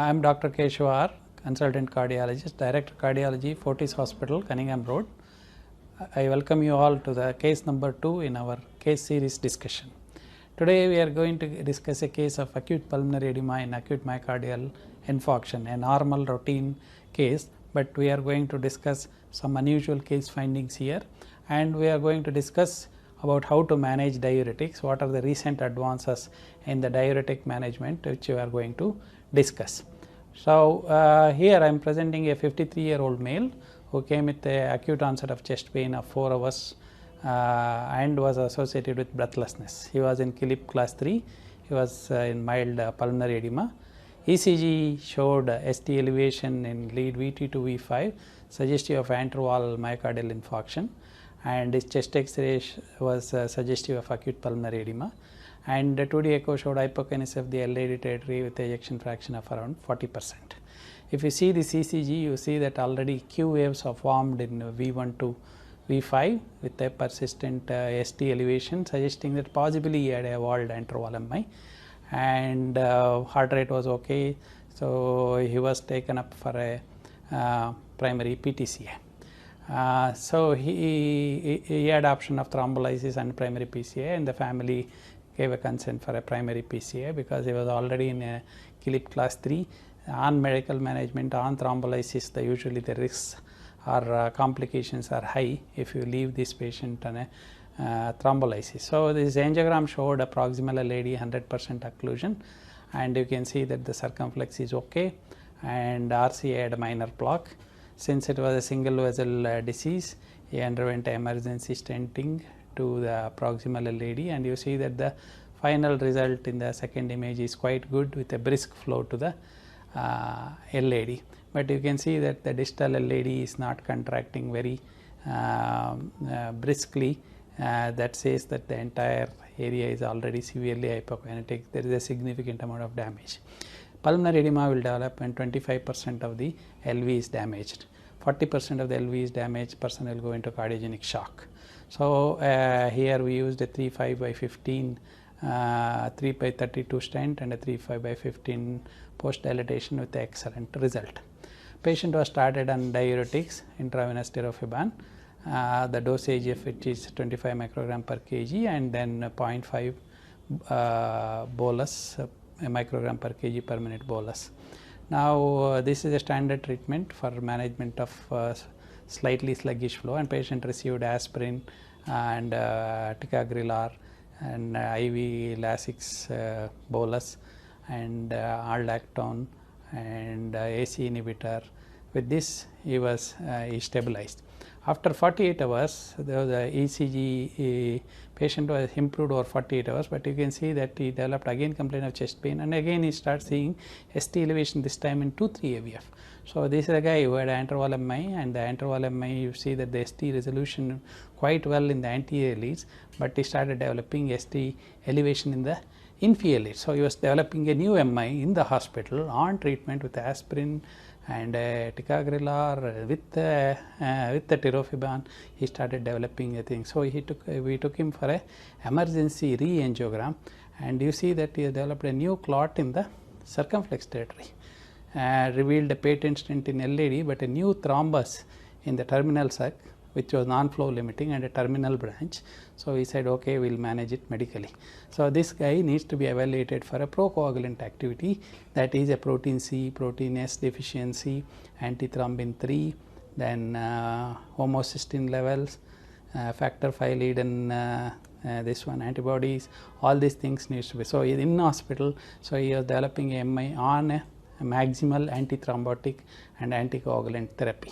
I am Dr. Keshwar, consultant cardiologist, director cardiology, Fortis Hospital, Cunningham Road. I welcome you all to the case number 2 in our case series discussion. Today we are going to discuss a case of acute pulmonary edema in acute myocardial infarction, a normal routine case, but we are going to discuss some unusual case findings here, and we are going to discuss about how to manage diuretics, what are the recent advances in the diuretic management which we are going to discuss. So, here I am presenting a 53-year-old male who came with a acute onset of chest pain of 4 hours and was associated with breathlessness. He was in KILIP class 3, he was in mild pulmonary edema. ECG showed ST elevation in lead VT to V5 suggestive of anterval myocardial infarction, and his chest X-ray was suggestive of acute pulmonary edema, and the 2D echo showed hypokinesis of the LAD territory with ejection fraction of around 40%. If you see this ECG, you see that already Q waves are formed in V1 to V5 with a persistent ST elevation suggesting that possibly he had a evolved anterval MI, and heart rate was okay, so he was taken up for a primary PTCA. So he had option of thrombolysis and primary PCA, and the family gave a consent for a primary PCA because he was already in a KILIP class 3. On medical management, on thrombolysis, usually the risks or complications are high if you leave this patient on a thrombolysis. So this angiogram showed a proximal LAD 100% occlusion, and you can see that the circumflex is okay, and RCA had a minor block. Since it was a single vessel disease, he underwent emergency stenting to the proximal LAD, and you see that the final result in the second image is quite good with a brisk flow to the LAD. But you can see that the distal LAD is not contracting very briskly. That says that the entire area is already severely hypokinetic. There is a significant amount of damage. Pulmonary edema will develop when 25% of the LV is damaged. 40% of the LV is damaged, person will go into cardiogenic shock. So, here we used a 3.5 by 15 3 by 32 stent and a 3.5 by 15 post dilatation with excellent result. Patient was started on diuretics, intravenous tirofiban. The dosage of which is 25 microgram per kg, and then 0.5 bolus microgram per kg per minute bolus. Now, this is a standard treatment for management of slightly sluggish flow, and patient received aspirin and ticagrelor and IV Lasix bolus and aldactone and AC inhibitor. With this, he stabilized. After 48 hours, the ECG patient was improved over 48 hours, but you can see that he developed again complaint of chest pain, and again he starts seeing ST elevation, this time in 2-3 AVF. So this is a guy who had anterval MI, and the anterval MI, you see that the ST resolution quite well in the anterior leads, but he started developing ST elevation in the inferior leads. So he was developing a new MI in the hospital on treatment with aspirin and ticagrelor with the tirofiban. He started developing a thing. So we took him for a emergency re-angiogram, and you see that he has developed a new clot in the circumflex territory, revealed a patent stent in LAD, but a new thrombus in the terminal sac which was non-flow limiting and a terminal branch. So he said, okay, we'll manage it medically. So this guy needs to be evaluated for a procoagulant activity, that is a protein C, protein S deficiency, antithrombin 3, then homocysteine levels, factor V Leiden, this one antibodies, all these things needs to be. So in hospital, so he was developing a MI on a maximal antithrombotic and anticoagulant therapy.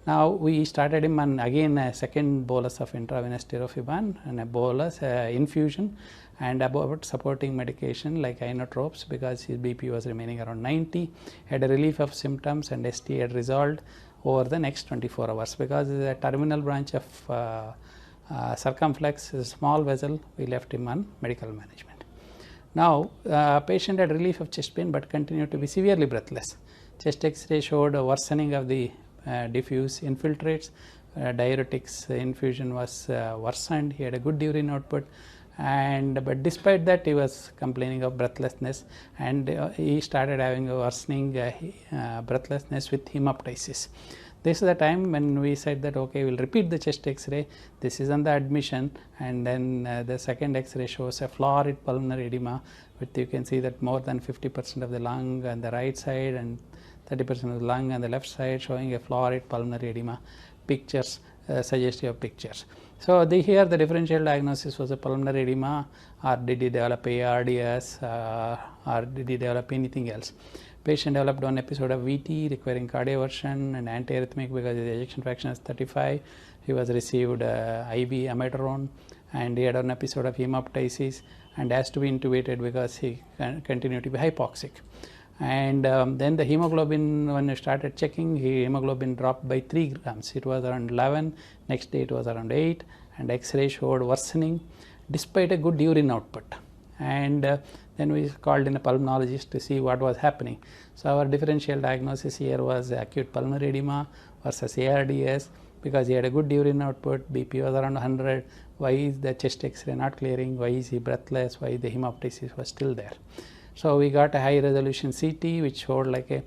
Now we started him on again a second bolus of intravenous tirofiban and a bolus infusion, and about supporting medication like inotropes because his BP was remaining around 90, had a relief of symptoms, and ST had resolved over the next 24 hours because the terminal branch of circumflex is a small vessel. We left him on medical management. Now patient had relief of chest pain but continued to be severely breathless. Chest X-ray showed a worsening of the diffuse infiltrates, diuretics infusion was worsened, he had a good urine output, but despite that he was complaining of breathlessness, and he started having a worsening breathlessness with hemoptysis. This is the time when we said that okay, we'll repeat the chest x-ray. This is on the admission, and then the second x-ray shows a florid pulmonary edema, with you can see that more than 50% of the lung on the right side and 30% of the lung on the left side showing a florid pulmonary edema. Pictures, suggestive pictures. So here the differential diagnosis was a pulmonary edema, or did he develop ARDS, or did he develop anything else? Patient developed one episode of VT requiring cardioversion and antiarrhythmic because his ejection fraction is 35. He was received IV amiodarone, and he had an episode of hemoptysis and has to be intubated because he continued to be hypoxic. And then the hemoglobin, when you started checking, hemoglobin dropped by 3 grams. It was around 11, next day it was around 8, and X-ray showed worsening despite a good urine output. And then we called in a pulmonologist to see what was happening. So our differential diagnosis here was acute pulmonary edema versus ARDS, because he had a good urine output, BP was around 100. Why is the chest X-ray not clearing? Why is he breathless? Why the hemoptysis was still there? So we got a high resolution CT which showed like a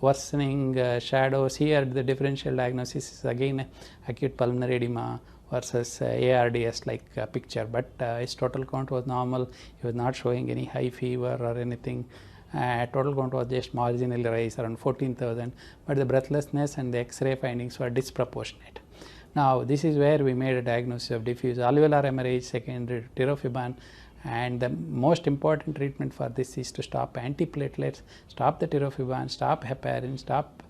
worsening shadows. Here the differential diagnosis is again acute pulmonary edema versus ARDS like picture, but his total count was normal. He was not showing any high fever or anything. Total count was just marginally raised around 14,000, but the breathlessness and the X-ray findings were disproportionate. Now this is where we made a diagnosis of diffuse alveolar hemorrhage secondary to tirofiban. And the most important treatment for this is to stop antiplatelets, stop the tirofiban, stop heparin, stop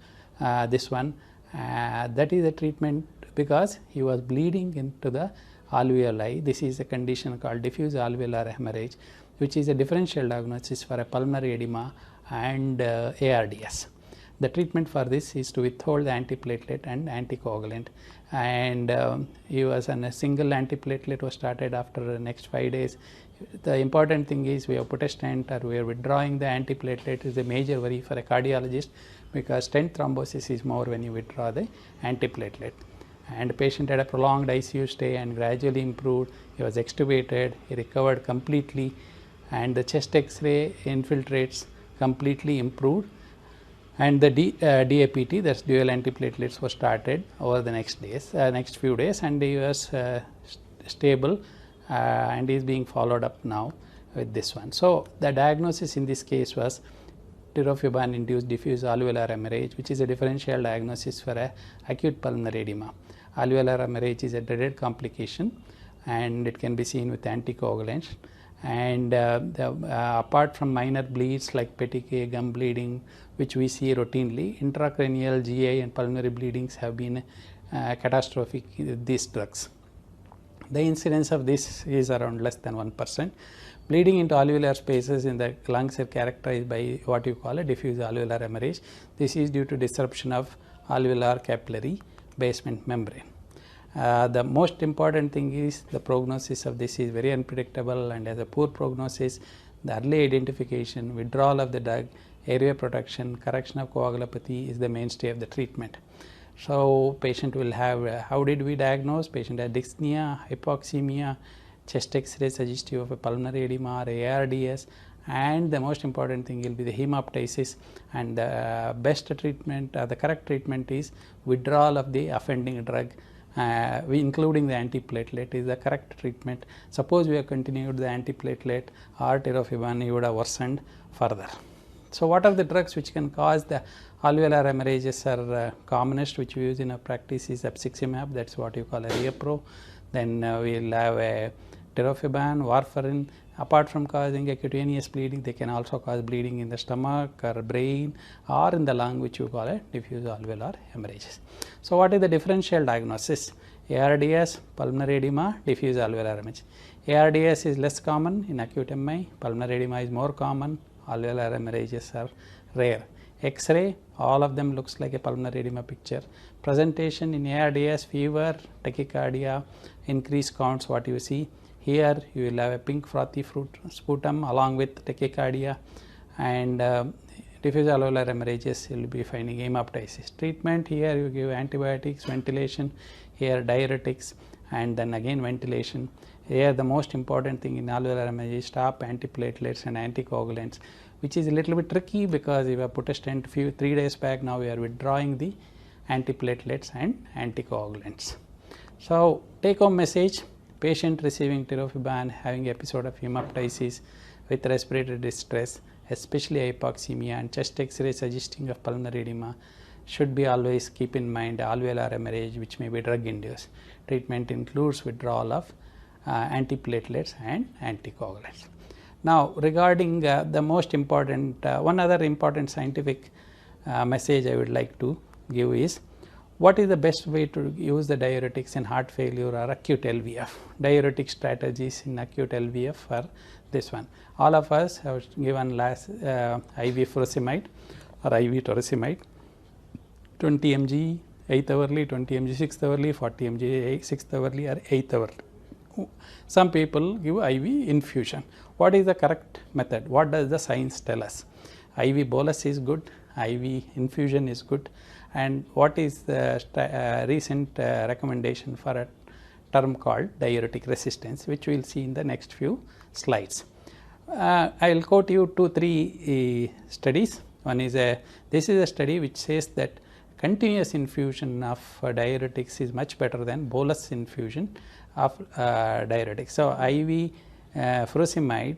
this one. That is a treatment because he was bleeding into the alveoli. This is a condition called diffuse alveolar hemorrhage, which is a differential diagnosis for a pulmonary edema and ARDS. The treatment for this is to withhold the antiplatelet and anticoagulant, and he was on a single antiplatelet was started after the next 5 days. The important thing is we have put a stent or we are withdrawing the antiplatelet is a major worry for a cardiologist, because stent thrombosis is more when you withdraw the antiplatelet. And the patient had a prolonged ICU stay and gradually improved. He was extubated, he recovered completely, and the chest X-ray infiltrates completely improved. And the DAPT, that's dual antiplatelets, was started over the next few days, and he was stable and is being followed up now with this one. So the diagnosis in this case was tirofiban induced diffuse alveolar hemorrhage, which is a differential diagnosis for a acute pulmonary edema. Alveolar hemorrhage is a dreaded complication, and it can be seen with anticoagulants. And apart from minor bleeds like petechiae, gum bleeding, which we see routinely, intracranial GI and pulmonary bleedings have been catastrophic with these drugs. The incidence of this is around less than 1%. Bleeding into alveolar spaces in the lungs are characterized by what you call a diffuse alveolar hemorrhage. This is due to disruption of alveolar capillary basement membrane. The most important thing is the prognosis of this is very unpredictable, and as a poor prognosis, the early identification, withdrawal of the drug, airway protection, correction of coagulopathy is the mainstay of the treatment. So patient will have, how did we diagnose? Patient had dyspnea, hypoxemia, chest X-ray suggestive of a pulmonary edema or ARDS, and the most important thing will be the hemoptysis. And the best treatment, the correct treatment is withdrawal of the offending drug, including the antiplatelet is the correct treatment. Suppose we have continued the antiplatelet or tirofiban, you would have worsened further. So what are the drugs which can cause the alveolar hemorrhages are commonest, which we use in our practice is abciximab, that's what you call a Riepro. Then we'll have a tirofiban, warfarin. Apart from causing cutaneous bleeding, they can also cause bleeding in the stomach or brain or in the lung, which you call a diffuse alveolar hemorrhages. So what is the differential diagnosis? ARDS, pulmonary edema, diffuse alveolar hemorrhage. ARDS is less common in acute MI, pulmonary edema is more common, alveolar hemorrhages are rare. X-ray, all of them looks like a pulmonary edema picture. Presentation in ARDS, fever, tachycardia, increased counts, what you see. Here you will have a pink frothy sputum along with tachycardia, and diffuse alveolar hemorrhages, you will be finding hemoptysis. Treatment, here you give antibiotics, ventilation, here diuretics, and then again ventilation. Here the most important thing in alveolar hemorrhage is stop antiplatelets and anticoagulants, which is a little bit tricky because we have put a stent 3 days back. Now we are withdrawing the antiplatelets and anticoagulants. So take home message: patient receiving tirofiban having episode of hemoptysis with respiratory distress, especially hypoxemia, and chest X-ray suggesting of pulmonary edema, should be always keep in mind alveolar hemorrhage, which may be drug induced. Treatment includes withdrawal of antiplatelets and anticoagulants. Now regarding the most important, one other important scientific message I would like to give is, what is the best way to use the diuretics in heart failure or acute LVF? Diuretic strategies in acute LVF are this one. All of us have given last IV furosemide or IV torsemide, 20 mg 8th hourly, 20 mg 6th hourly, 40 mg 6th hourly or 8th hourly. Some people give IV infusion. What is the correct method? What does the science tell us? IV bolus is good, IV infusion is good, and what is the recent recommendation for a term called diuretic resistance, which we will see in the next few slides. I will quote you 2-3 studies. One is this is a study which says that continuous infusion of diuretics is much better than bolus infusion of diuretics. So IV furosemide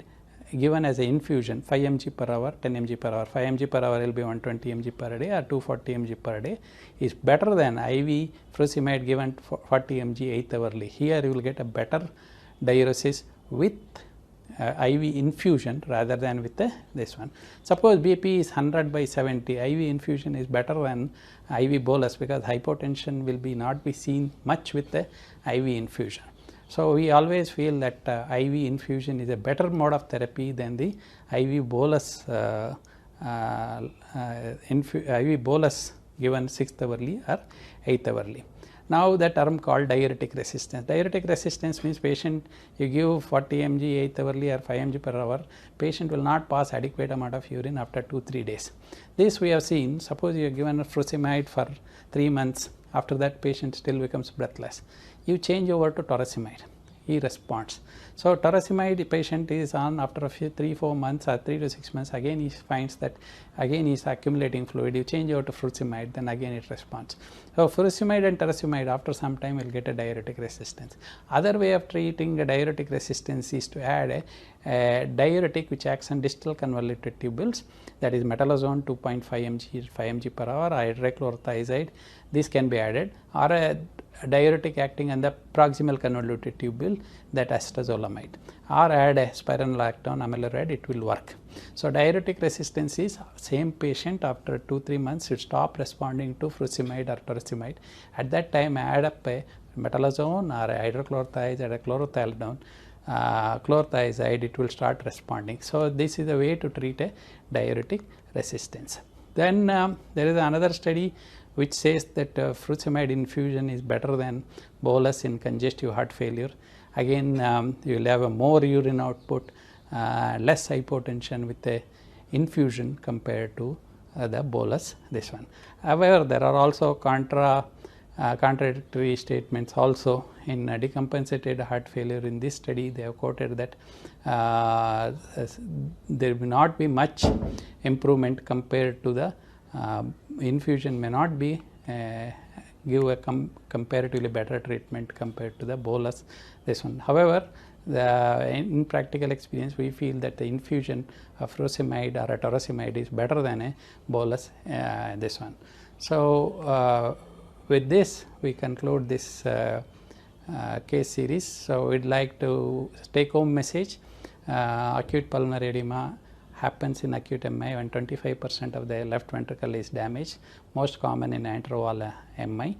given as an infusion 5 mg per hour, 10 mg per hour, 5 mg per hour will be 120 mg per day or 240 mg per day is better than IV furosemide given 40 mg 8th hourly. Here you will get a better diuresis with IV infusion rather than with this one. Suppose BP is 100/70, IV infusion is better than IV bolus because hypotension will be not be seen much with the IV infusion. So we always feel that IV infusion is a better mode of therapy than the IV bolus IV bolus given 6th hourly or 8th hourly. Now the term called diuretic resistance. Diuretic resistance means patient, you give 40 mg 8th hourly or 5 mg per hour, patient will not pass adequate amount of urine after 2-3 days. This we have seen. Suppose you are given a furosemide for 3 months, after that patient still becomes breathless. You change over to torsemide, he responds. So torsemide patient is on after a few 3-4 months or 3 to 6 months, again he finds that again he is accumulating fluid. You change over to furosemide, then again it responds. So furosemide and torsemide after some time will get a diuretic resistance. Other way of treating a diuretic resistance is to add a diuretic which acts on distal convoluted tubules, that is metalazone 2.5 mg 5 mg per hour or hydrochlorothiazide. This can be added, or a diuretic acting on the proximal convoluted tubule, that acetazolamide, or add a spironolactone amiloride, it will work. So diuretic resistance is same patient after 2-3 months should stop responding to furosemide or torsemide. At that time add up a metalazone or a hydrochlorothiazide or chlorothalidone, chlorothiazide, it will start responding. So this is a way to treat a diuretic resistance. Then there is another study which says that furosemide infusion is better than bolus in congestive heart failure. Again you will have a more urine output, less hypotension with the infusion compared to the bolus, this one. However, there are also contradictory statements also in decompensated heart failure. In this study they have quoted that there will not be much improvement compared to the infusion may not be give a comparatively better treatment compared to the bolus, this one. However, in practical experience we feel that the infusion of furosemide or a torsemide is better than a bolus, this one. So with this we conclude this case series. So we'd like to take home message: acute pulmonary edema happens in acute MI when 25% of the left ventricle is damaged, most common in interval MI.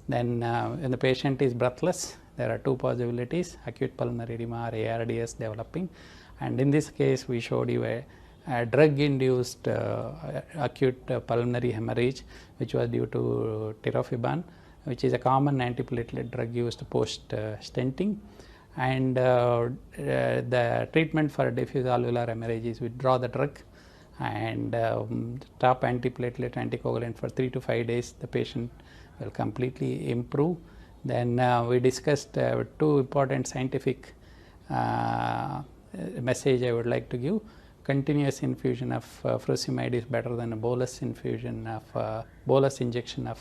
Then when the patient is breathless, there are 2 possibilities: acute pulmonary edema or ARDS developing, and in this case we showed you a drug induced acute pulmonary hemorrhage which was due to tirofiban, which is a common antiplatelet drug used post stenting. And the treatment for diffuse alveolar hemorrhage is withdraw the drug and stop antiplatelet anticoagulant for 3 to 5 days. The patient will completely improve. Then we discussed 2 important scientific message I would like to give. Continuous infusion of furosemide is better than a bolus infusion of bolus injection of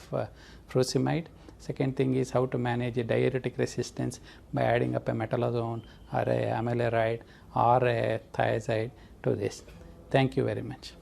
furosemide. Second thing is how to manage a diuretic resistance by adding up a metalazone or a amiloride or a thiazide to this. Thank you very much.